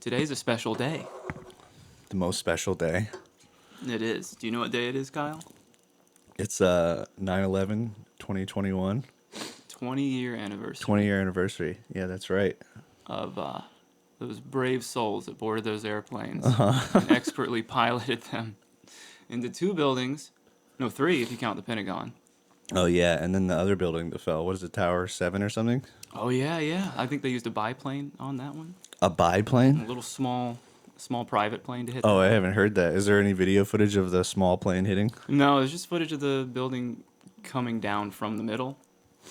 Today's a special day. The most special day. It is. Do you know what day it is, Kyle? It's 9/11, 2021. 20-year anniversary 20-year anniversary. Yeah, that's right. of those brave souls that boarded those airplanes and expertly piloted them into two buildings. No, three if you count the Pentagon. Oh, yeah, and then the other building that fell. What is it, Tower 7 or something? Oh, yeah. I think they used a biplane on that one. A biplane? A little small private plane to hit Oh, I that. haven't heard that. Is there any video footage of the small plane hitting? No, there's just footage of the building coming down from the middle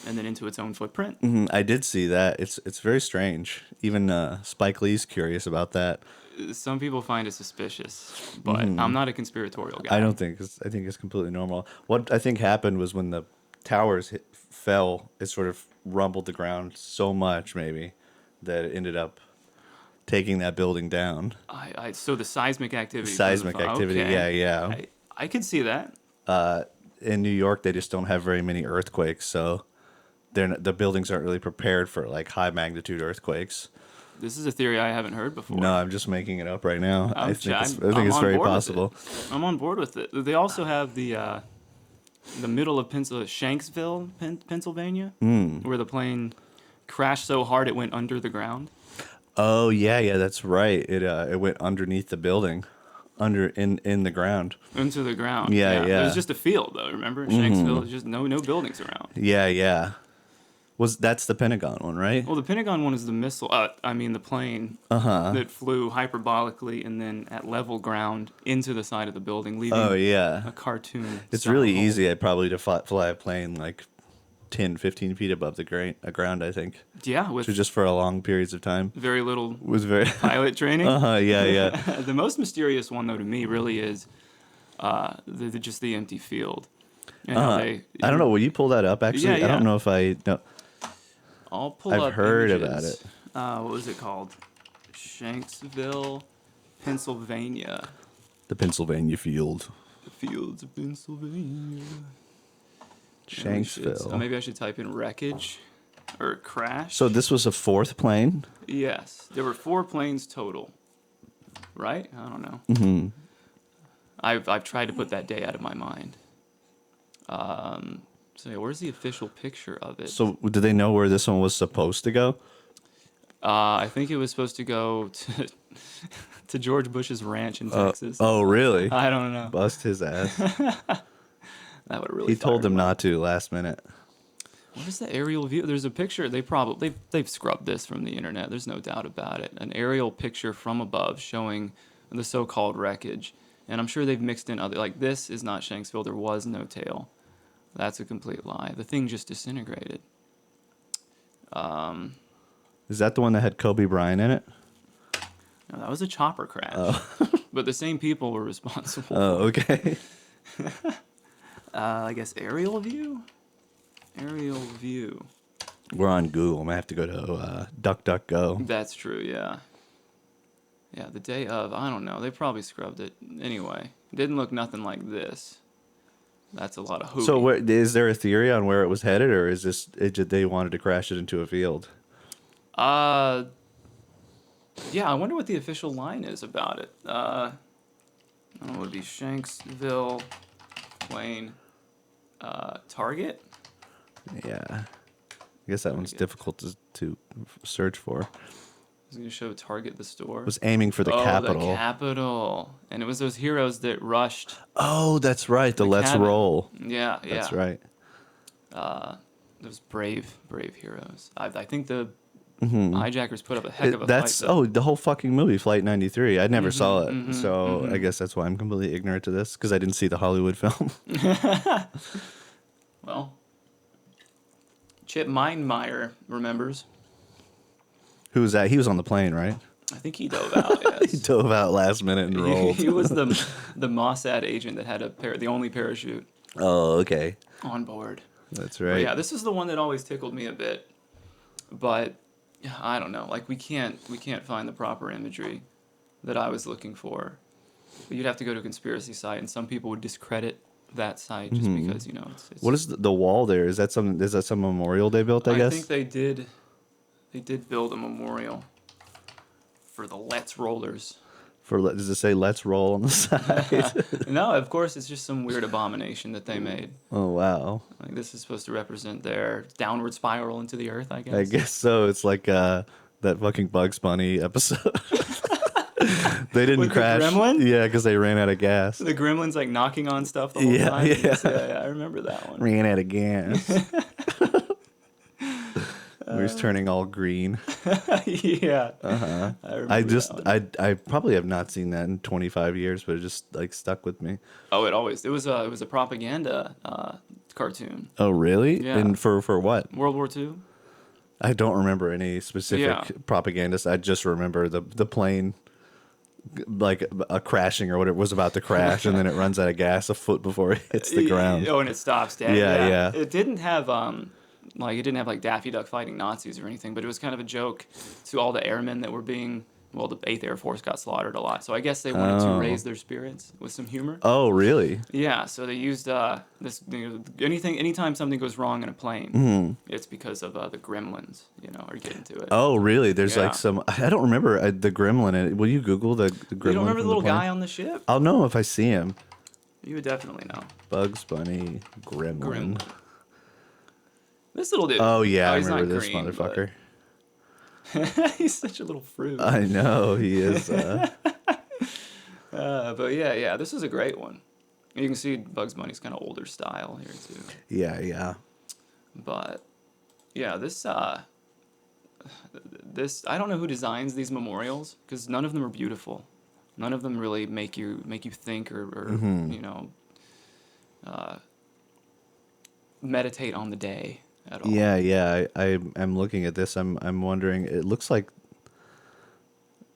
and then into its own footprint. I did see that. It's very strange. Even Spike Lee's curious about that. Some people find it suspicious, but I'm not a conspiratorial guy. I don't think. I think it's completely normal. What I think happened was when the towers fell, it sort of rumbled the ground so much, maybe, that it ended up taking that building down. So the seismic activity. Seismic activity, okay. yeah. I could see that. In New York, they just don't have very many earthquakes, so the buildings aren't really prepared for like high magnitude earthquakes. This is a theory I haven't heard before. No, I'm just making it up right now. I think it's I'm very on board possible. with it. I'm on board with it. They also have the middle of Shanksville, Pennsylvania, where the plane crashed so hard it went under the ground. Oh yeah, that's right. It went underneath the building, in the ground. Into the ground. Yeah. It was just a field, though. Remember, Shanksville is just no buildings around. Yeah. That's the Pentagon one, right? Well, the Pentagon one is the missile. The plane that flew hyperbolically and then at level ground into the side of the building, leaving a cartoon. It's really easy, probably, to fly a plane like 10, 15 feet above the ground, I think. Yeah, with just for a long periods of time. very little Very pilot training. Yeah. The most mysterious one, though, to me, really is just the empty field. And how I don't know. Will you pull that up? Actually, Yeah. I don't know if I know. I'll pull I've up heard images. about it. What was it called? Shanksville, Pennsylvania. The Pennsylvania field. The fields of Pennsylvania. Shanksville. Maybe I should type in wreckage or crash. So this was a fourth plane? Yes. There were 4 planes total. Right? I don't know. Mm-hmm. I've tried to put that day out of my mind. So yeah, where's the official picture of it? So did they know where this one was supposed to go? I think it was supposed to go to George Bush's ranch in Texas. Oh, really? I don't know. Bust his ass. That would really. He told them not to last minute. What is the aerial view? There's a picture. They've scrubbed this from the internet. There's no doubt about it. An aerial picture from above showing the so-called wreckage, and I'm sure they've mixed in other. Like, this is not Shanksville. There was no tail. That's a complete lie. The thing just disintegrated. Is that the one that had Kobe Bryant in it? No, that was a chopper crash. Oh. But the same people were responsible. Oh, okay. I guess aerial view? Aerial view. We're on Google. I might have to go to DuckDuckGo. That's true, yeah. Yeah, the day of, I don't know. They probably scrubbed it. Anyway, it didn't look nothing like this. That's a lot of hooey. So is there a theory on where it was headed, or is they wanted to crash it into a field? Yeah, I wonder what the official line is about it. I don't know, it would be Shanksville plane target? Yeah. I guess that one's difficult to search for. I was going to show Target the store. Was aiming for the Capitol. The Capitol. And it was those heroes that rushed. Oh, that's right. The Let's cabin. Roll. Yeah. That's right. Those brave heroes. I think the hijackers put up a heck of a fight. The whole fucking movie, Flight 93. I never saw it, so I guess that's why I'm completely ignorant to this, because I didn't see the Hollywood film. Well, Chip Meinmeyer remembers. Who was that? He was on the plane, right? I think he dove out, yes. He dove out last minute and rolled. He was the Mossad agent that had the only parachute. Oh, okay. On board. That's right. But yeah, this is the one that always tickled me a bit. But I don't know. Like, we can't find the proper imagery that I was looking for. But you'd have to go to a conspiracy site, and some people would discredit that site just because, it's what is the wall there? Is that some memorial they built, I guess? I think they did build a memorial. for the Let's Rollers. Does it say "Let's roll" on the side? No, of course, it's just some weird abomination that they made. Oh wow. Like this is supposed to represent their downward spiral into the earth, I I guess. guess so. It's like that fucking Bugs Bunny episode. They didn't With the crash. gremlin? Yeah, because they ran out of gas. The gremlins like knocking on stuff the whole Yeah, time. yeah. Yeah, I remember that one. Ran out of gas. He was turning all green. Yeah. I remember that one. I probably have not seen that in 25 years, but it just like stuck with me. Oh, it was a propaganda cartoon. Oh, really? Yeah. And for what? World War II. I don't remember any specific Yeah. propagandist. I just remember the plane like a crashing or what it was about to crash, and then it runs out of gas a foot before it hits the ground. Oh, and it stops dead. Yeah, yeah. It didn't have like Daffy Duck fighting Nazis or anything, but it was kind of a joke to all the airmen that were being, well, the 8th Air Force got slaughtered a lot. So I guess they wanted to raise their spirits with some humor. Oh, really? Yeah, so they used this, anytime something goes wrong in a plane, it's because of the gremlins, are getting to it. Oh, really? There's Yeah. like some. I don't remember the gremlin. In it. Will you Google the gremlin? You don't remember from the little plane? guy on the ship? I'll know if I see him. You would definitely know. Bugs Bunny gremlin. Gremlin. This little dude. Oh yeah, I he's not remember this green, motherfucker. but- He's such a little fruit. I know he is. But yeah, this is a great one. You can see Bugs Bunny's kind of older style here too. Yeah. But yeah, this I don't know who designs these memorials because none of them are beautiful. None of them really make you think or meditate on the day at all. Yeah. I'm looking at this. I'm wondering. It looks like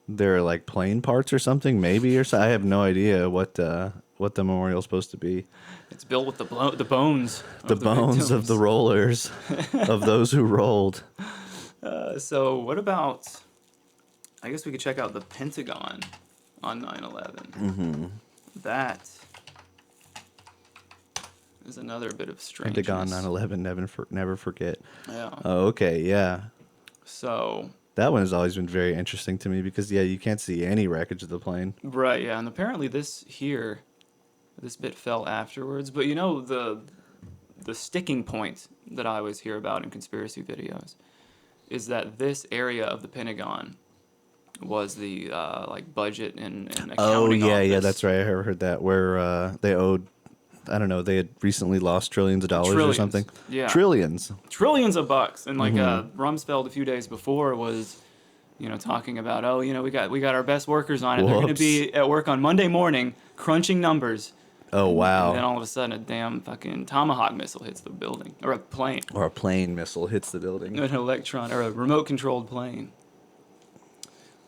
they're like plane parts or something, maybe, or so. I have no idea what the memorial's supposed to be. It's built with the bones. The bones of the rollers, of those who rolled. So what about? I guess we could check out the Pentagon on 9/11. Mm-hmm. That is another bit of strangeness. Pentagon 9/11, never forget. Yeah. Oh, okay, yeah. So. That one has always been very interesting to me because you can't see any wreckage of the plane. Right. Yeah, and apparently this bit fell afterwards. But the sticking point that I always hear about in conspiracy videos is that this area of the Pentagon was the like budget and accounting office. That's right. I heard that where they owed, I don't know, they had recently lost trillions of dollars or something. Yeah. Trillions of bucks. And like Rumsfeld a few days before was, talking about, we got our best workers on it. They're going to be at work on Monday morning crunching numbers. Oh, wow. And then all of a sudden a damn fucking Tomahawk missile hits the building or a plane. Or a plane missile hits the building. An electron or a remote controlled plane.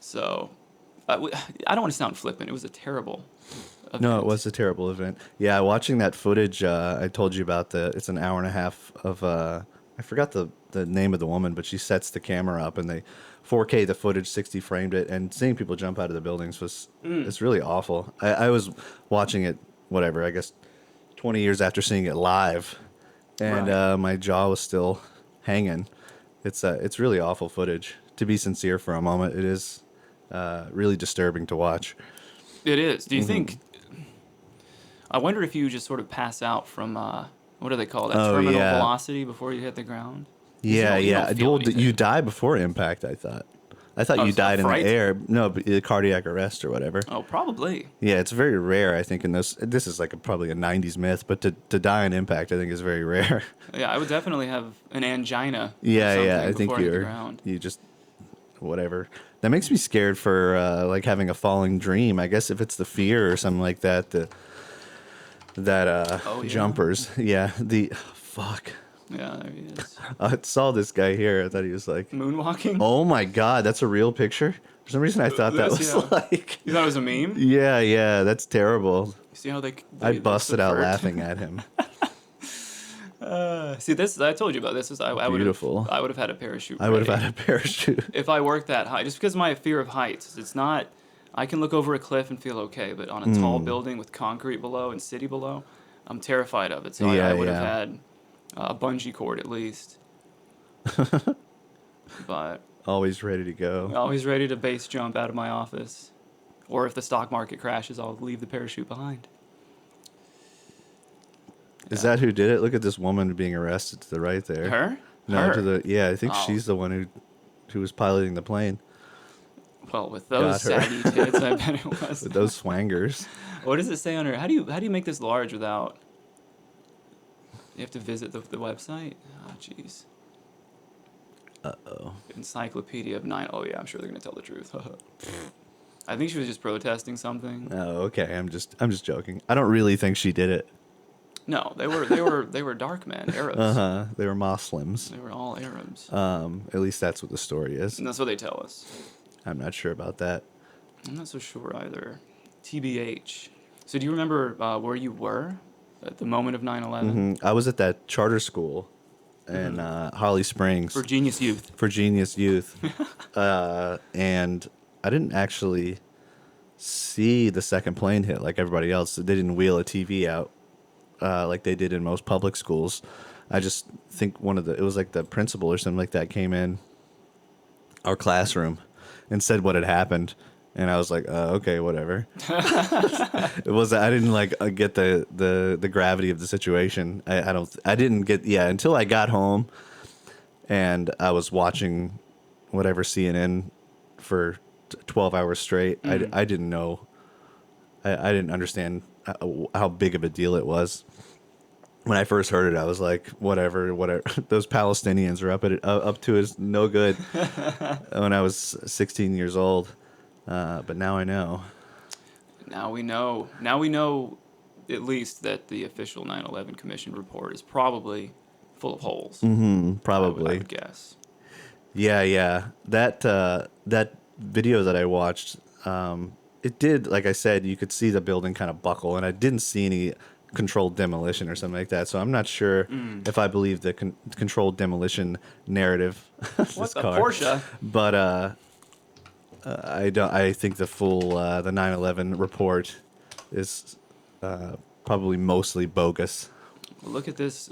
So I don't want to sound flippant. It was a terrible event. No, it was a terrible event. Yeah, watching that footage, I told you about it's an hour and a half of, I forgot the name of the woman, but she sets the camera up and they 4K the footage, 60 framed it, and seeing people jump out of the buildings it's really awful. I was watching it, whatever, I guess 20 years after seeing it live, and Right. My jaw was still hanging. It's really awful footage. To be sincere for a moment, it is really disturbing to watch. It is. Do you think? I wonder if you just sort of pass out from what do they call that? Oh, Terminal yeah. velocity before you hit the ground. 'Cause Yeah, you don't feel Well, anything. you die before impact, I thought. I thought Oh, you so died in the fright? air. No, but cardiac arrest or whatever. Oh, probably. Yeah, it's very rare, I think, in this. This is like probably a 90s myth, but to die in impact, I think, is very rare. Yeah, I would definitely have an angina. or Yeah, something I think before I hit the ground. you just, whatever. That makes me scared for, like, having a falling dream. I guess if it's the fear or something like that, Oh, yeah. jumpers. Yeah, fuck. Yeah, there he is. I saw this guy here. I thought he was like, Moonwalking. oh my God, that's a real picture? For some reason, I thought that This, was yeah. like... You thought it was a meme? Yeah, that's terrible. You see how they I busted out subvert? laughing at him. See this? I told you about this. I would Beautiful. I would have had a parachute. I would have ready had a parachute. if I worked that high. Just because of my fear of heights. It's not. I can look over a cliff and feel okay, but on a tall building with concrete below and city below, I'm terrified of it. So Yeah, I would have yeah. had a bungee cord at least. But Always ready to go. Always ready to base jump out of my office. Or if the stock market crashes, I'll leave the parachute behind. Is Yeah. that who did it? Look at this woman being arrested to the right there. Her? No, Her. to the yeah. I think Oh. she's the one who was piloting the plane. Well, with Got those her. saggy tits, I bet it was. With those swangers. What does it say on her? How do you make this large without? You have to visit the website. Oh, jeez. Uh-oh. Encyclopedia of Nine. Oh yeah, I'm sure they're gonna tell the truth. I think she was just protesting something. Oh, okay. I'm just joking. I don't really think she did it. No, they were dark men, Arabs. Uh-huh. They were Muslims. They were all Arabs. At least that's what the story is. And that's what they tell us. I'm not sure about that. I'm not so sure either. TBH. So do you remember where you were at the moment of 9/11? I was at that charter school in Holly Springs For Genius Youth. for Genius Youth. And I didn't actually see the second plane hit like everybody else. They didn't wheel a TV out like they did in most public schools. I just think it was like the principal or something like that came in our classroom and said what had happened. And I was like, okay, whatever. I didn't like get the gravity of the situation. I didn't get, until I got home and I was watching whatever CNN for 12 hours straight. I didn't know. I didn't understand how big of a deal it was. When I first heard it, I was like, whatever. Those Palestinians are up to is no good. When I was 16 years old. But now I know. Now we know. Now we know at least that the official 9/11 Commission report is probably full of holes. Probably. I would guess. Yeah. That video that I watched, it did, like I said, you could see the building kind of buckle, and I didn't see any controlled demolition or something like that. So I'm not sure if I believe the controlled demolition narrative. What the Porsche? But I don't. I think the full the 9/11 report is probably mostly bogus. Look at this,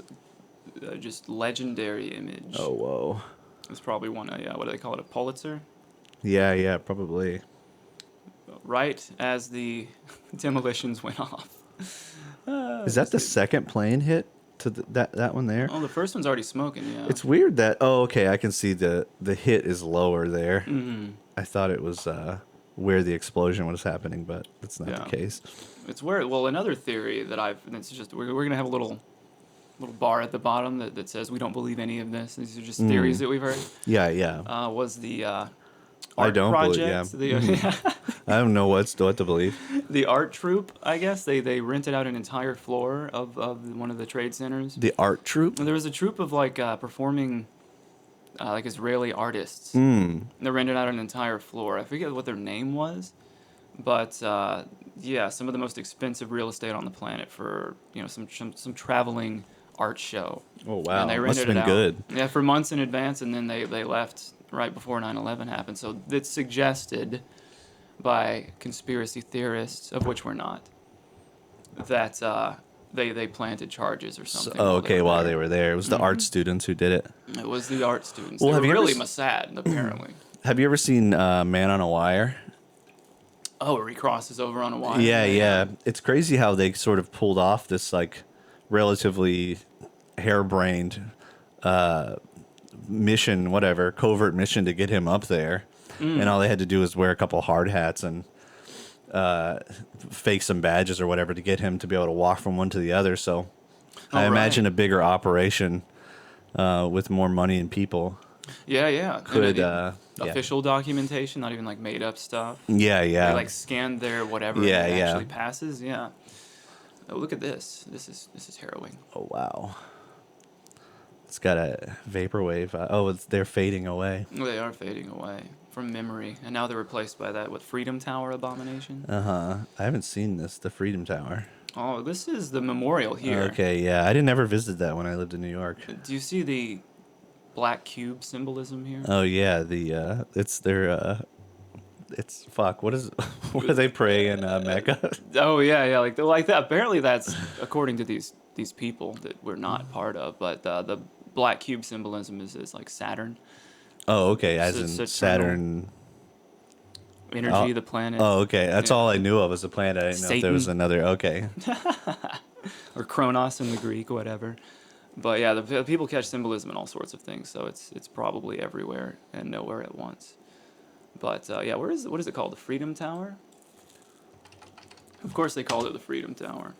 just legendary image. Oh whoa. It's probably one. What do they call it? A Pulitzer. Yeah, probably. Right as the demolitions went off. Is that the second plane hit to that one there? Oh, the first one's already smoking. Yeah. It's weird that. Oh, okay. I can see the hit is lower there. Mm-hmm. I thought it was where the explosion was happening, but that's not the case. It's where. Well, another theory that and it's just we're gonna have a little bar at the bottom that says we don't believe any of this. These are just theories that we've heard. Yeah. Was the I art don't project, believe. Yeah. I don't know what to believe. The art troupe, I guess they rented out an entire floor of one of the trade centers. The art troupe. And there was a troupe of like performing like Israeli artists. Mm. They rented out an entire floor. I forget what their name was, but some of the most expensive real estate on the planet for some traveling art show. Oh wow, And they must have rented been it out. good. Yeah, for months in advance, and then they left right before 9/11 happened. So it's suggested by conspiracy theorists, of which we're not, that they planted charges or something. While they were there. It was the art students who did it. It was the art students. Well, They have were you ever really s- Mossad, apparently. Have you ever seen Man on a Wire? Oh, where he crosses over on a wire. Yeah. It's crazy how they sort of pulled off this like relatively harebrained mission, covert mission to get him up there. And all they had to do was wear a couple hard hats and fake some badges or whatever to get him to be able to walk from one to the other. So I imagine a bigger operation with more money and people. Yeah. Could, official documentation, not even like made up stuff. Yeah. They like scanned their whatever Yeah, and it yeah. actually passes. Yeah. Oh, look at this. This is harrowing. Oh, wow. It's got a vaporwave. They're fading away. They are fading away from memory, and now they're replaced by that Freedom Tower abomination. I haven't seen the Freedom Tower. Oh, this is the memorial here. Okay, yeah. I didn't ever visit that when I lived in New York. Do you see the black cube symbolism here? Oh, yeah. It's their, it's, fuck, what do they pray in Mecca? Oh yeah, like that. Apparently, that's according to these people that we're not part of. But the black cube symbolism is like Saturn, Oh, okay, as in Saturnal Saturn. energy, Oh, the planet. oh, okay. That's all Yeah. I knew of as a planet. I didn't know if there was Satan another. Okay. or Kronos in the Greek, whatever. But yeah, the people catch symbolism in all sorts of things, so it's probably everywhere and nowhere at once. But yeah, what is it called? The Freedom Tower? Of course they called it the Freedom Tower,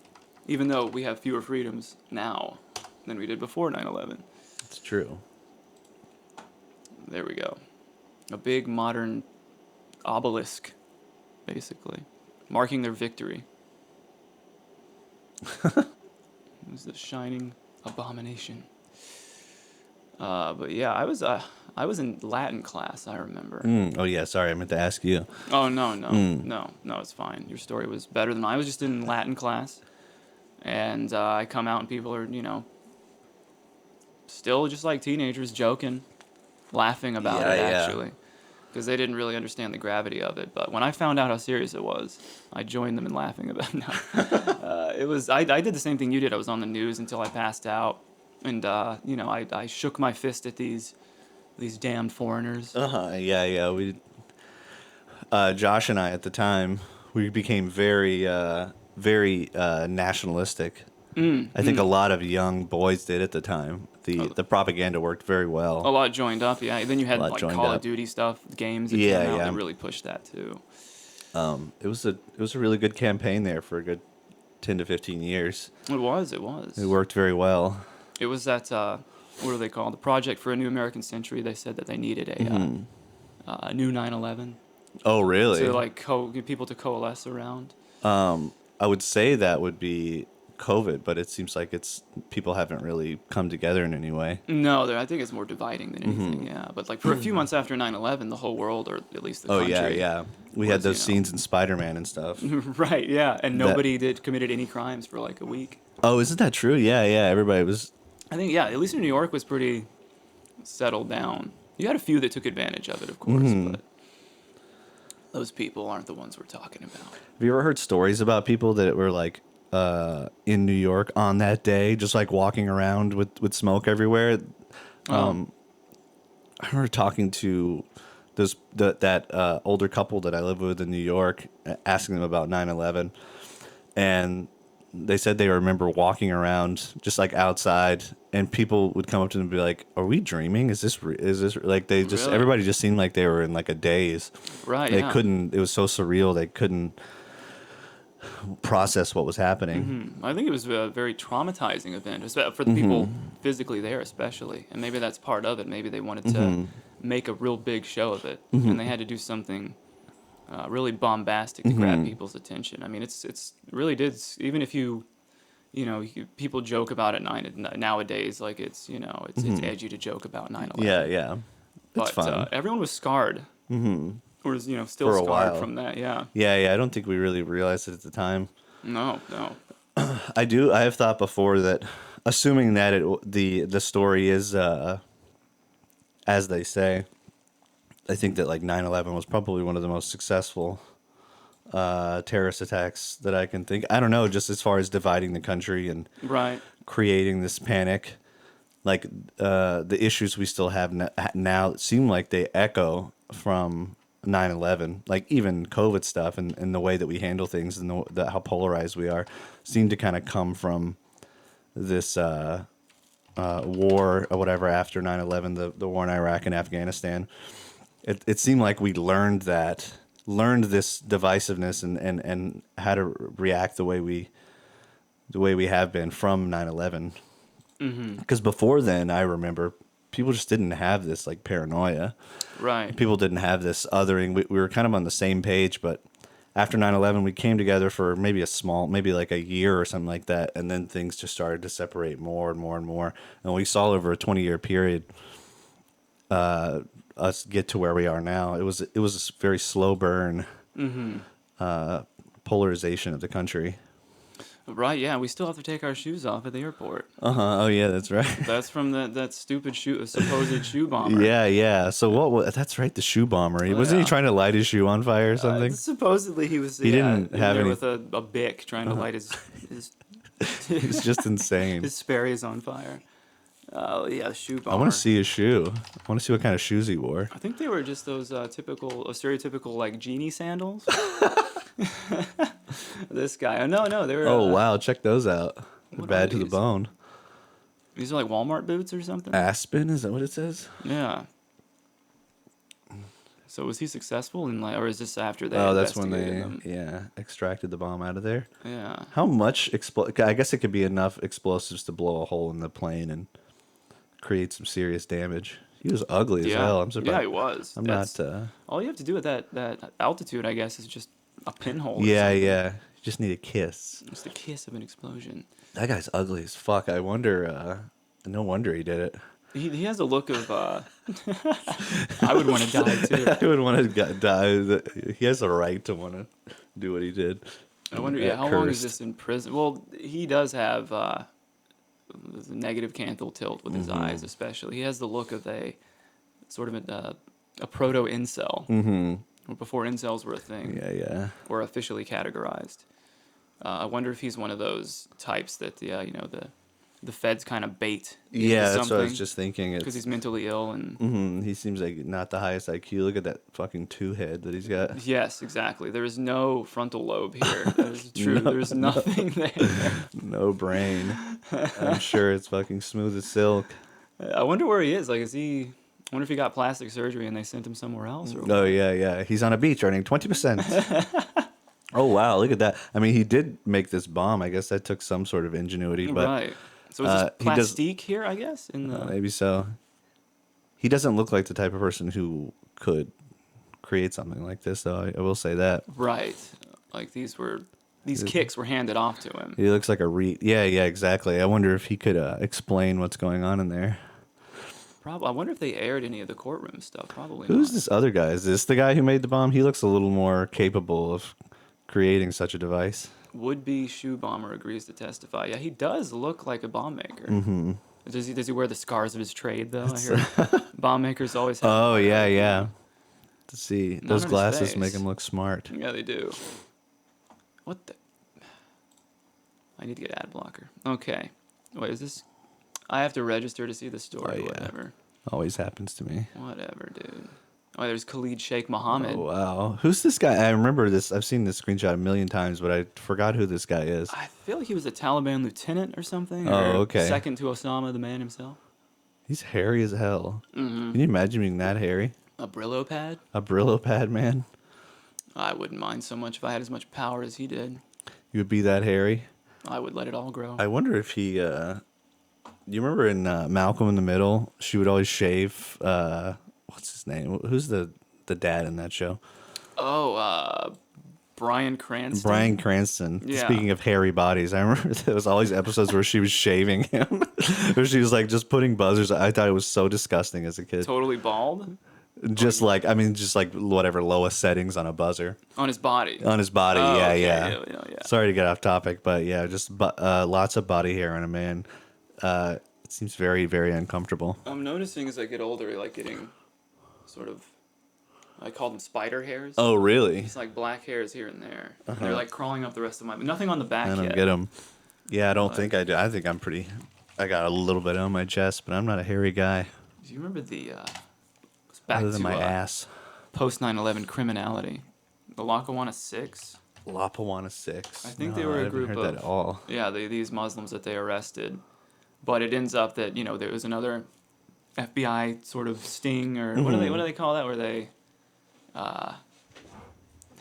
even though we have fewer freedoms now than we did before 9/11. It's true. There we go. A big modern obelisk, basically, marking their victory. It was the shining abomination. But yeah, I was in Latin class. I remember. Oh, yeah. Sorry, I meant to ask you. Oh no, it's fine. Your story was better than mine. I was just in Latin class, and I come out and people are still just like teenagers joking, laughing about Yeah, it yeah. actually, because they didn't really understand the gravity of it. But when I found out how serious it was, I joined them in laughing about it. No. It was I did the same thing you did. I was on the news until I passed out, and I shook my fist at these damned foreigners. Yeah, yeah. Josh and I at the time, we became very nationalistic. I think a lot of young boys did at the time. The propaganda worked very A well. lot joined up, yeah. Then you A had lot like joined Call of up. Duty stuff, games that Yeah, came out yeah. that really pushed that too. It was a really good campaign there for a good 10 to 15 years. It was, it was. It worked very well. It was that what are they called? The Project for a New American Century. They said that they needed a new 9/11 Oh, to really? like get people to coalesce around. I would say that would be COVID, but it seems like it's people haven't really come together in any way. No, I think it's more dividing than anything. Yeah, but like for a few months after 9/11, the whole world, or at least the Oh, yeah, country, yeah. We had was those scenes in Spider-Man and stuff. right. Yeah, and That nobody did committed any crimes for like a week. Oh, isn't that true? Yeah, yeah. Everybody was. I think yeah, at least in New York was pretty settled down. You had a few that took advantage of it, of course, but those people aren't the ones we're talking about. Have you ever heard stories about people that were like in New York on that day, just like walking around with smoke everywhere? I remember talking to that older couple that I live with in New York, asking them about 9/11, and they said they remember walking around just like outside, and people would come up to them and be like, "Are we dreaming? Is this like?" They just Really? everybody just seemed like they were in like a daze. Right. They Yeah. couldn't. It was so surreal. They couldn't process what was happening. I think it was a very traumatizing event for the people physically there, especially. And maybe that's part of it. Maybe they wanted to make a real big show of it, and they had to do something really bombastic to grab people's attention. I mean, it's really did. Even if people joke about it nowadays, like it's edgy to joke about 9/11. Yeah, yeah. It's But fun everyone was scarred. Or is still for a scarred while. from that. Yeah. Yeah, yeah. I don't think we really realized it at the time. No, no. I have thought before that, assuming that the story is as they say, I think that like 9/11 was probably one of the most successful terrorist attacks that I can think. I don't know, just as far as dividing the country and Right. creating this panic. Like the issues we still have now seem like they echo from 9/11. Like even COVID stuff and the way that we handle things and how polarized we are seem to kind of come from this war or whatever after 9/11, the war in Iraq and Afghanistan. It seemed like we learned this divisiveness and how to react the way we have been from 9/11. Because before then, I remember people just didn't have this like paranoia. Right. People didn't have this othering. We were kind of on the same page, but after 9/11, we came together for maybe like a year or something like that, and then things just started to separate more and more and more. And we saw over a 20-year period us get to where we are now. It was a very slow burn polarization of the country. Right. Yeah. We still have to take our shoes off at the airport. Oh yeah, that's right. That's from that stupid supposed shoe bomber. Yeah, yeah. So that's right, the shoe bomber. Wasn't he Yeah. trying to light his shoe on fire or something? Supposedly he was. He didn't in have there any- with a bic trying to light his It's just insane. his Sperry's on fire. Oh yeah, shoe I want bomber. to see his shoe. I want to see what kind of shoes he wore. I think they were just those stereotypical like genie sandals. This guy. Oh no, no, they were. Oh wow, check those out. They're What are bad to the these? bone. These are like Walmart boots or something. Aspen, is that what it says? Yeah. So was he successful in like, or is this after they Oh, that's when investigated they them? extracted the bomb out of there. Yeah. How much I guess it could be enough explosives to blow a hole in the plane and create some serious damage. He was ugly as Yeah. hell. I'm surprised. Yeah, he was. I'm That's not. all you have to do at that altitude, I guess, is just a pinhole. Or Yeah, something. yeah. Just need a kiss. Just the kiss of an explosion. That guy's ugly as fuck. I wonder. No wonder he did it. He has a look of. I would want to die too. I would want to die. He has a right to want to do what he did. I wonder, yeah, how long is this in prison? Well, he does have the negative canthal tilt with his eyes, especially. He has the look of a sort of a proto incel. Mm-hmm. Before incels were a thing, Yeah, yeah. or officially categorized. I wonder if he's one of those types that the feds kind of bait. Yeah, that's what I was just thinking. Because he's mentally ill and. He seems like not the highest IQ. Look at that fucking two head that he's got. Yes, exactly. There is no frontal lobe here. That is true. There's nothing there. No brain. I'm sure it's fucking smooth as silk. I wonder where he is. Like, is he? I wonder if he got plastic surgery and they sent him somewhere else. Or Oh yeah, yeah. He's on a beach earning 20%. Oh wow, look at that. I mean, he did make this bomb. I guess that took some sort of ingenuity, but right. So is this he does- plastique here? I guess in the. maybe so. He doesn't look like the type of person who could create something like this, though. I will say that. Right. Like these kicks were handed off to him. He looks like a Yeah, yeah, exactly. I wonder if he could explain what's going on in there. Probably. I wonder if they aired any of the courtroom stuff. Probably. Who's not. this other guy? Is this the guy who made the bomb? He looks a little more capable of creating such a device. Would-be shoe bomber agrees to testify. Yeah, he does look like a bomb maker. Mm-hmm. Does he wear the scars of his trade though? I hear bomb makers always have. Oh yeah, yeah. To see Not those on his glasses face. make him look smart. Yeah, they do. What the? I need to get ad blocker. Okay. Wait, is this? I have to register to see the story. Oh, yeah. Whatever. Always happens to me. Whatever, dude. Oh, there's Khalid Sheikh Mohammed. Oh wow, who's this guy? I remember this. I've seen this screenshot a million times, but I forgot who this guy is. I feel like he was a Taliban lieutenant or something. Oh, or okay. Second to Osama, the man himself. He's hairy as hell. Mm-hmm. Can you imagine being that hairy? A Brillo pad. A Brillo pad man. I wouldn't mind so much if I had as much power as he did. You would be that hairy. I would let it all grow. I wonder if he. You remember in Malcolm in the Middle, she would always shave. What's his name? Who's the dad in that show? Oh, Bryan Cranston. Bryan Cranston. Yeah. Speaking of hairy bodies, I remember there was all these episodes where she was shaving him, where she was like just putting buzzers. I thought it was so disgusting as a kid. Totally bald Just like whatever lowest settings on a buzzer on his body. on his body. Oh, yeah, okay, yeah. yeah. Sorry to get off topic, but yeah, just lots of body hair on a man. It seems very, very uncomfortable. I'm noticing as I get older, I like getting sort of. I call them spider hairs. Oh, really? It's like black hairs here and there. They're like crawling up the rest of my. Nothing on the back I don't yet. get them. Yeah, I don't think I do. I think I'm pretty. I got a little bit on my chest, but I'm not a hairy guy. Do you remember the? Back Other to than my ass. Post 9/11 criminality, the Lackawanna Six. Lackawanna Six. I think they were a group heard of. that at all. Yeah, these Muslims that they arrested, but it ends up that there was another FBI sort of sting or what do they call that where they.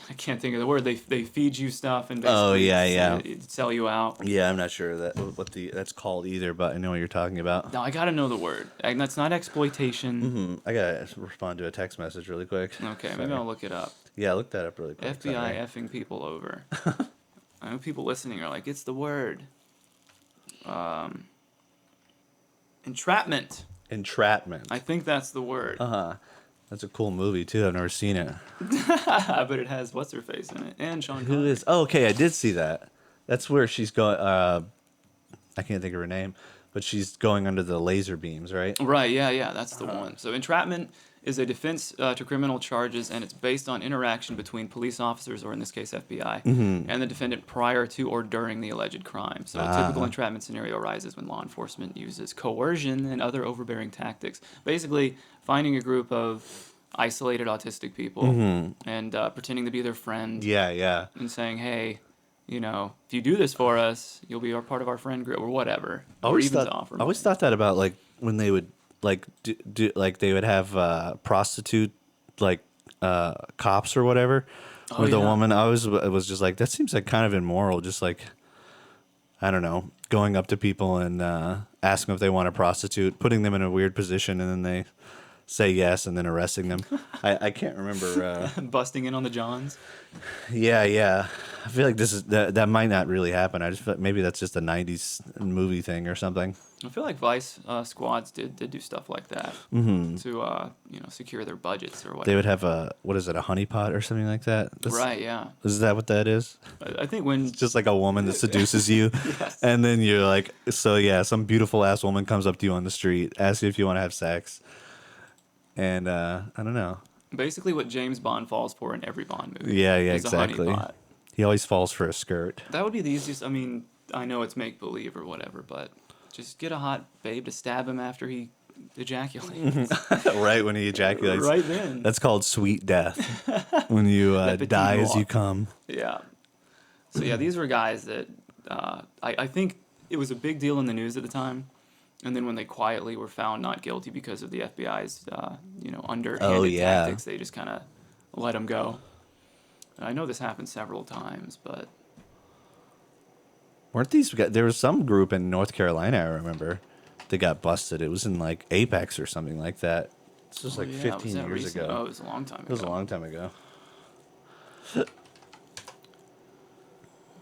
I can't think of the word. They feed you stuff and basically Oh, yeah. sell you out. Yeah, I'm not sure that's called either, but I know what you're talking about. No, I gotta know the word. And that's not exploitation. I gotta respond to a text message really quick. Okay, Sorry. maybe I'll look it up. Yeah, look that up really quick. FBI Sorry. effing people over. I know people listening are like, it's the word. Entrapment. Entrapment. I think that's the word. That's a cool movie too. I've never seen it. But it has what's her face in it and Sean Who Connery. is? Oh, okay, I did see that. That's where she's going. I can't think of her name, but she's going under the laser beams, right? Right, yeah, that's the one. So entrapment is a defense to criminal charges, and it's based on interaction between police officers, or in this case FBI, and the defendant prior to or during the alleged crime. So a typical entrapment scenario arises when law enforcement uses coercion and other overbearing tactics. Basically, finding a group of isolated autistic people and pretending to be their friend Yeah, yeah. and saying, hey, if you do this for us, you'll be part of our friend group or whatever. Or Always even thought to offer I always money. thought that about like when they would like like they would have prostitute like cops or whatever Oh, with a yeah. woman. I was just like, that seems like kind of immoral. Just like, I don't know, going up to people and asking if they want a prostitute, putting them in a weird position, and then they say yes, and then arresting them. I can't remember. Busting in on the Johns. Yeah, yeah. I feel like that might not really happen. I just feel like maybe that's just a '90s movie thing or something. I feel like Vice squads did do stuff like that to secure their budgets or They whatever. would have a what is it, a honeypot or something like that? Right, yeah. Is that what that is? I think when Just like a woman that seduces you, Yes. and then you're like, so yeah, some beautiful ass woman comes up to you on the street, asks you if you want to have sex, and I don't know. basically what James Bond falls for in every Bond movie. Yeah, yeah, is exactly. A honeypot. He always falls for a skirt. That would be the easiest. I mean, I know it's make believe or whatever, but just get a hot babe to stab him after he ejaculates. Right when he ejaculates. Right then. That's called sweet death. When you Le petit die as you mort. come. Yeah. So yeah, these were guys that I think it was a big deal in the news at the time, and then when they quietly were found not guilty because of the FBI's underhanded yeah. tactics, they just kind of let them go. And I know this happened several times, but Weren't these guys? There was some group in North Carolina, I remember, that got busted. It was in like Apex or something like that. This was like yeah, 15 was that years recent? ago. Oh, it was a long time ago. It was a long time ago.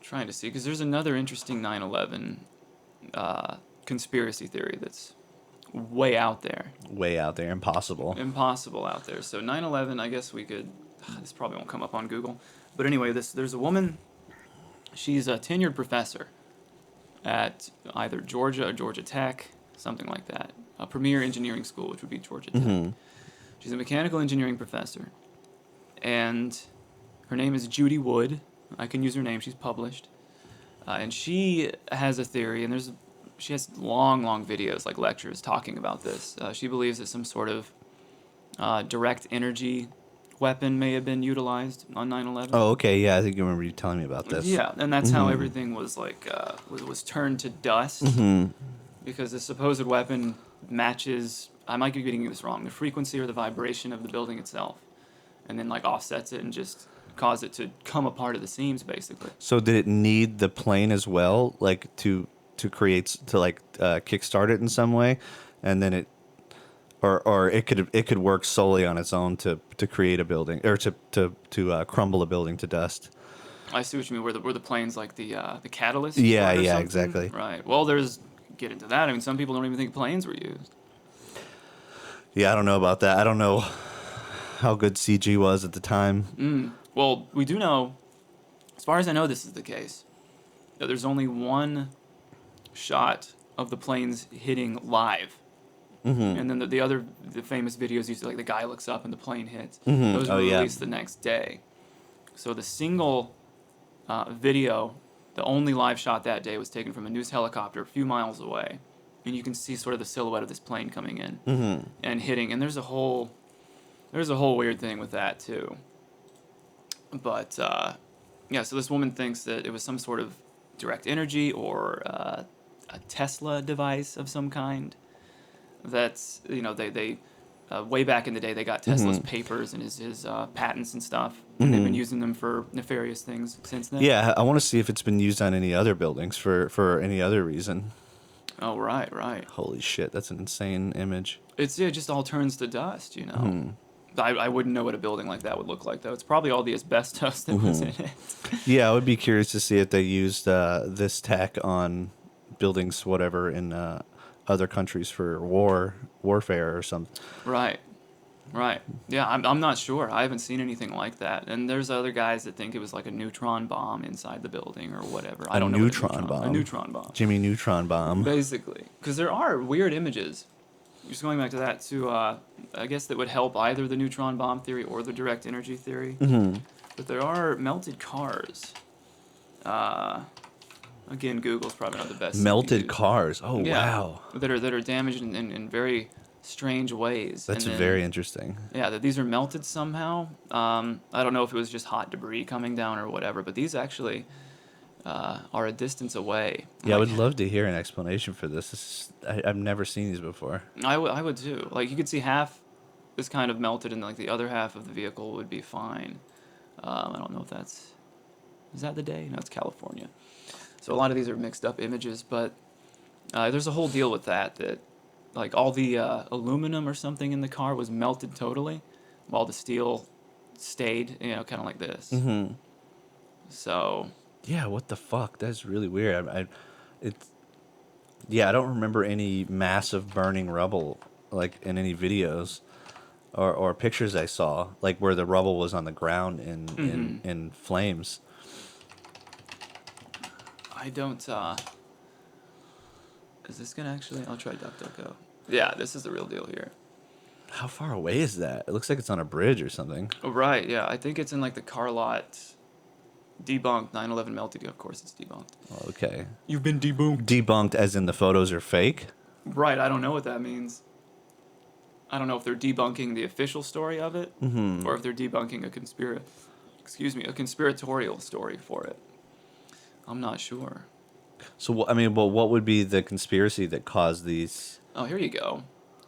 Trying to see, because there's another interesting 9/11 conspiracy theory that's way out there. Way out there, impossible. Impossible out there. So 9/11, I guess we could. This probably won't come up on Google, but anyway, there's a woman. She's a tenured professor at either Georgia or Georgia Tech, something like that. A premier engineering school, which would be Georgia Tech. She's a mechanical engineering professor, and her name is Judy Wood. I can use her name. She's published, and she has a theory, and she has long videos, like lectures, talking about this. She believes that some sort of direct energy weapon may have been utilized on 9/11. Oh, okay. Yeah, I think you remember you telling me about this. Yeah, and that's how everything was like was turned to dust because the supposed weapon matches. I might be getting this wrong. The frequency or the vibration of the building itself, and then like offsets it and just cause it to come apart at the seams, basically. So did it need the plane as well, like to kickstart it in some way, and then or it could work solely on its own to create a building or to crumble a building to dust. I see what you mean. Were the planes like the catalyst? Yeah, for it or yeah, something? exactly. Right. Well, get into that. I mean, some people don't even think planes were used. Yeah, I don't know about that. I don't know how good CG was at the time. Well, we do know, as far as I know, this is the case, that there's only one shot of the planes hitting live. And then the famous videos used to, like, the guy looks up and the plane hits. Those were released the next day. So the single video, the only live shot that day, was taken from a news helicopter a few miles away. And you can see sort of the silhouette of this plane coming in and hitting. And there's a whole weird thing with that, too. But, so this woman thinks that it was some sort of direct energy or a Tesla device of some kind. That's, they way back in the day, they got Tesla's papers and his patents and stuff. And they've been using them for nefarious things since then. Yeah, I want to see if it's been used on any other buildings for any other reason. Oh, right. Holy shit, that's an insane image. It just all turns to dust, I wouldn't know what a building like that would look like, though. It's probably all the asbestos that was in it. Yeah, I would be curious to see if they used this tech on buildings, whatever, in other countries for warfare or something. Right. Yeah, I'm not sure. I haven't seen anything like that. And there's other guys that think it was like a neutron bomb inside the building or whatever. I don't know. A neutron bomb. A neutron bomb. Jimmy Neutron bomb. Basically. Because there are weird images just going back to that, I guess that would help either the neutron bomb theory or the direct energy theory. Mm-hmm. But there are melted cars. Uh, Again, Google's probably not the best thing you can Melted do. cars. Oh Yeah, wow, that are damaged in very strange ways, that's and then very interesting. yeah, that these are melted somehow. I don't know if it was just hot debris coming down or whatever, but these actually are a distance away. Yeah, I Like would love to hear an explanation for this. I've never seen these before. I would too. Like you could see half is kind of melted, and like the other half of the vehicle would be fine. I don't know if is that the day? No, it's California. So a lot of these are mixed up images, but there's a whole deal with that like all the aluminum or something in the car was melted totally, while the steel stayed, kind of like this. Mm-hmm. So Yeah, what the fuck? That's really weird. It's yeah, I don't remember any massive burning rubble like in any videos or pictures I saw, like where the rubble was on the ground mhm. in flames. I don't. Is this gonna actually? I'll try DuckDuckGo. Yeah, this is the real deal here. How far away is that? It looks like it's on a bridge or something. Oh, right, yeah, I think it's in like the car lot. Debunked 9/11 melted. Of course, it's debunked. Okay. You've been debunked. Debunked as in the photos are fake? Right, I don't know what that means. I don't know if they're debunking the official story of it, Mm-hmm. or if they're debunking a conspiratorial story for it. I'm not sure. So, I mean, well, what would be the conspiracy that caused these? Oh, here you go.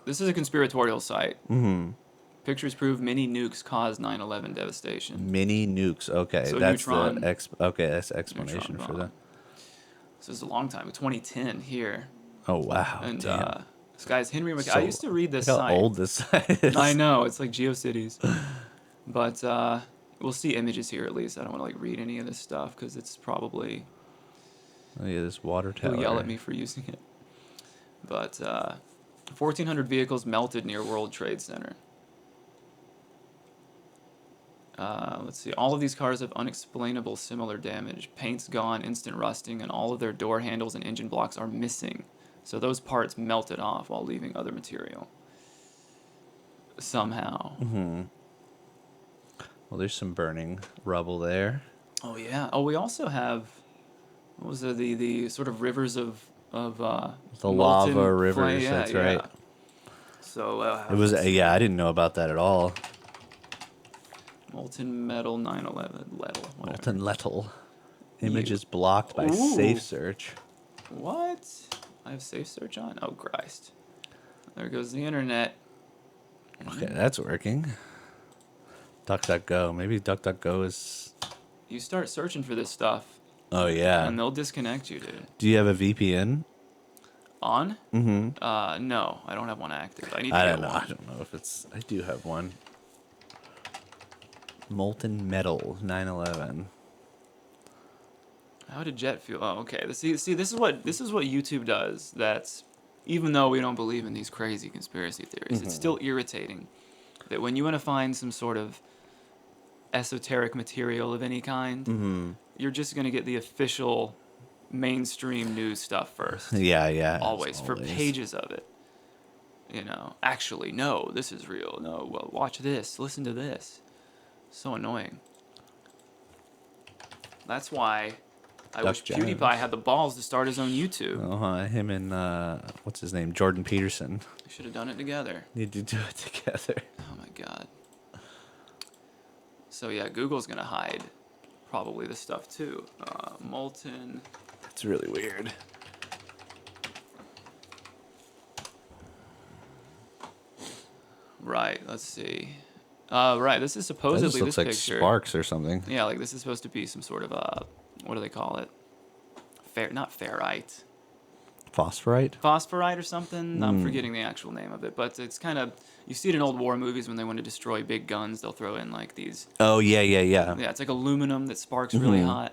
This is a conspiratorial site. Mm-hmm. Pictures prove many nukes caused 9/11 devastation. Mini nukes. Okay, So that's neutron, okay, that's the neutron explanation for that. bomb. This is a long time, 2010 here, Oh wow, and damn. this guy's Henry Mc. I So used to read this look how site. old this site is. I know it's like GeoCities, but we'll see images here at least. I don't want to like read any of this stuff because it's probably Oh yeah, this water tower. he'll yell at me for using it. But 1,400 vehicles melted near World Trade Center. Let's see. All of these cars have unexplainable similar damage. Paint's gone, instant rusting, and all of their door handles and engine blocks are missing. So those parts melted off while leaving other material. Somehow. Mm-hmm. Well, there's some burning rubble there. Oh yeah. Oh, we also have what was it? The sort of rivers of The molten lava rivers. flame. Yeah, That's yeah. right. So It was. Yeah, I didn't know about that at all. molten metal 9/11 letal. Whatever. Molten Lettal. You- Images blocked by Ooh. Safe Search. What? I have safe search on. Oh Christ! There goes the internet. Okay, that's working. DuckDuckGo. Maybe DuckDuckGo is. You start searching for this stuff, Oh yeah. and they'll disconnect you, dude. Do you have a VPN? On? Mm-hmm. No, I don't have one active. I need to I get don't know. one. I don't know if it's. I do have one. Molten Metal 9/11. How did jet fuel? Oh, okay. See, this is what YouTube does. That's even though we don't believe in these crazy conspiracy theories, it's still irritating that when you want to find some sort of esoteric material of any kind, Mm-hmm. you're just gonna get the official mainstream news stuff first. Yeah, yeah. as Always for pages of it. Actually, no, this is real. No, well, watch this. Listen to this. So annoying. That's why I wish Duck PewDiePie Jones. had the balls to start his own YouTube. Uh-huh. Him and what's his name? Jordan Peterson. Should have done it together. Need to do it together. Oh my god. So yeah, Google's gonna hide probably this stuff too. Molten. That's really weird. Right. Let's see. Right. This is That supposedly just looks this like picture. sparks or something. Yeah, like this is supposed to be some sort of what do they call it? Not ferrite. Phosphorite? Phosphorite or something. I'm forgetting the actual name of it, but it's kind of you see it in old war movies when they want to destroy big guns. They'll throw in like these. Oh yeah, yeah, yeah. Yeah, it's like aluminum that sparks really hot.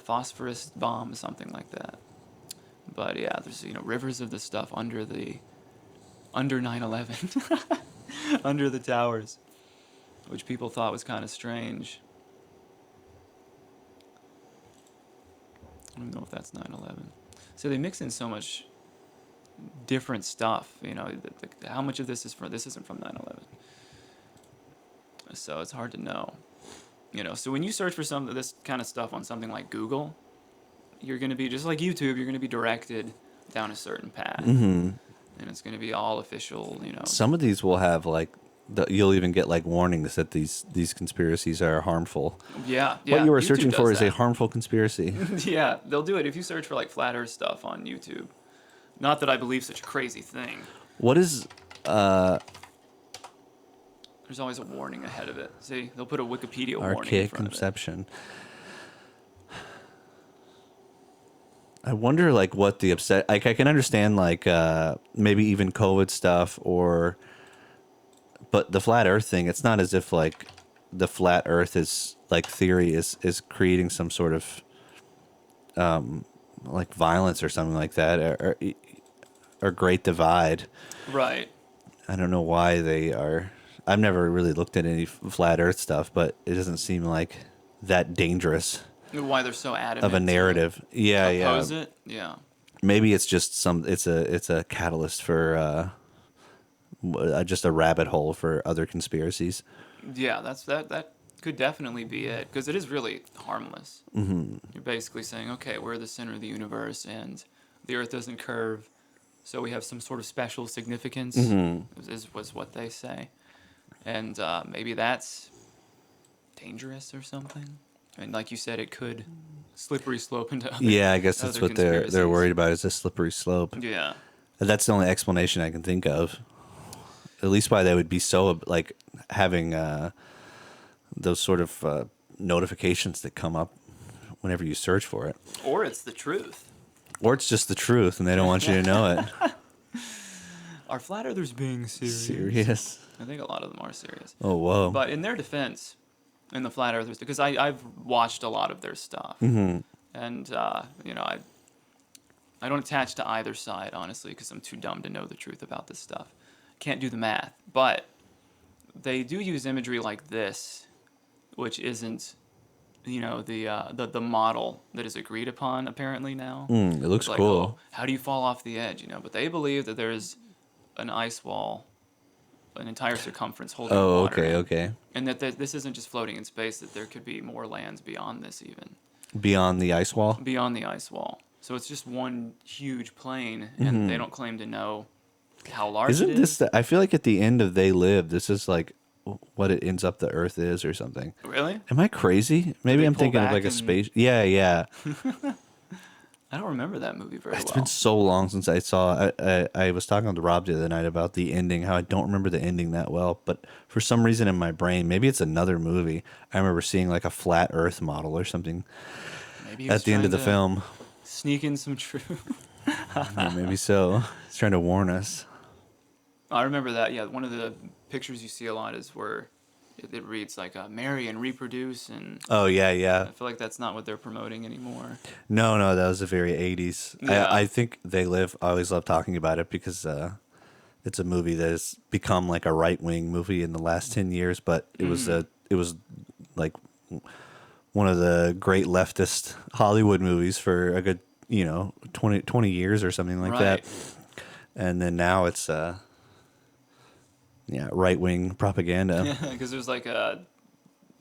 Phosphorus bomb, something like that. But yeah, there's rivers of this stuff under 9/11, under the towers, which people thought was kind of strange. I don't know if that's 9/11. So they mix in so much different stuff. How much of this is from this isn't from 9/11. So it's hard to know. So when you search for some of this kind of stuff on something like Google, you're going to be just like YouTube. You're going to be directed down a certain path, and it's going to be all official. Some of these will have like you'll even get like warnings that these conspiracies are harmful. Yeah, What you are YouTube searching does for is a that. harmful conspiracy. Yeah, they'll do it if you search for like flat Earth stuff on YouTube. Not that I believe such a crazy thing. What is There's always a warning ahead of it. See, they'll put a Wikipedia warning in archaic front of it. conception? I wonder like what the upset like I can understand like maybe even COVID stuff but the flat earth thing, it's not as if like the flat earth is like theory is creating some sort of like violence or something like that or great divide. Right. I don't know why they are. I've never really looked at any flat earth stuff, but it doesn't seem like that dangerous Why they're so adamant of a narrative. Yeah, to yeah. oppose it? Yeah. Maybe it's just it's a catalyst for just a rabbit hole for other conspiracies. Yeah, that could definitely be it because it is really harmless. Mm-hmm. You're basically saying, okay, we're the center of the universe and the Earth doesn't curve, so we have some sort of special significance. Was what they say, and maybe that's dangerous or something. And like you said, it could slippery slope into other. Yeah, I guess that's other what they're conspiracies. worried about is a slippery slope. Yeah. That's the only explanation I can think of. At least why they would be so like having those sort of notifications that come up whenever you search for it. Or it's the truth. Or it's just the truth and they don't want you to know it. Are flat earthers being serious? Serious? I think a lot of them are serious. Oh, whoa. But in their defense, in the flat earthers, because I've watched a lot of their stuff, and I don't attach to either side honestly because I'm too dumb to know the truth about this stuff. Can't do the math, but they do use imagery like this, which isn't, the model that is agreed upon apparently now. It looks It's like, cool. oh, how do you fall off the edge? But they believe that there's an ice wall, an entire circumference holding Oh, water okay, in, okay. and that this isn't just floating in space. That there could be more lands beyond this, even Beyond the ice wall? beyond the ice wall. So it's just one huge plane, and they don't claim to know how large Isn't it this is. I feel like at the end of They Live, this is like what it ends up the Earth is or something. Really? Am I crazy? Maybe they I'm pull thinking of back like a and- space. Yeah, yeah. I don't remember that movie very It's well. been so long since I saw. I was talking to Rob the other night about the ending. How I don't remember the ending that well, but for some reason in my brain, maybe it's another movie. I remember seeing like a flat Earth model or something Maybe he was at the end of the trying to film. sneak in some truth. Yeah, maybe so. He's trying to warn us. I remember that. Yeah, one of the pictures you see a lot is where it reads like "marry and reproduce," and Oh yeah, yeah. I feel like that's not what they're promoting anymore. No, that was the very 80s. Yeah. I think They Live. I always love talking about it because it's a movie that has become like a right wing movie in the last 10 years. But it was like one of the great leftist Hollywood movies for a good 20 years or something like that. And then now it's right wing propaganda. Because there's like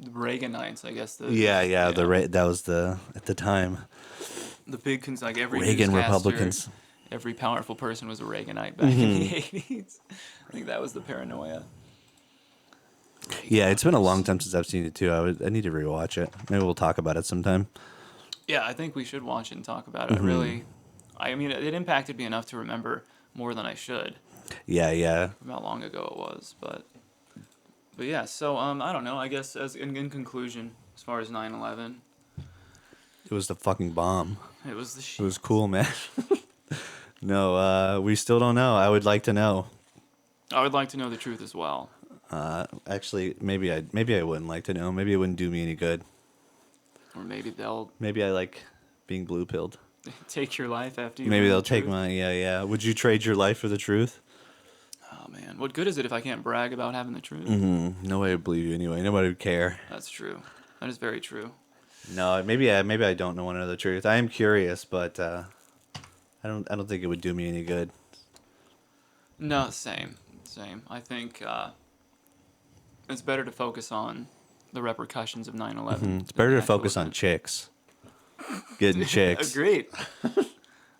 Reaganites, I guess. Yeah. That was at the time. The big like every Reagan newscaster, Republicans. Every powerful person was a Reaganite back in the 80s. I think that was the paranoia. Yeah, it's been a long time since I've seen it too. I need to rewatch it. Maybe we'll talk about it sometime. Yeah, I think we should watch it and talk about it. Really, I mean, it impacted me enough to remember more than I should. Yeah. From how long ago it was, but yeah. So I don't know. I guess as in conclusion, as far as 9/11, It was the fucking bomb. it was the It shit. was cool, man. No, we still don't know. I would like to know. I would like to know the truth as well. Actually, maybe I wouldn't like to know. Maybe it wouldn't do me any good. Or maybe they'll Maybe I like being blue pilled. take your life after you. Maybe learn they'll the take truth. my yeah. Would you trade your life for the truth? Oh man, what good is it if I can't brag about having the truth? Nobody would believe you anyway. Nobody would care. That's true. That is very true. No, maybe I don't know one of the truth. I am curious, but I don't think it would do me any good. No, same. I think it's better to focus on the repercussions of 9/11 It's than better the to actual focus on event. chicks, getting chicks. Agreed.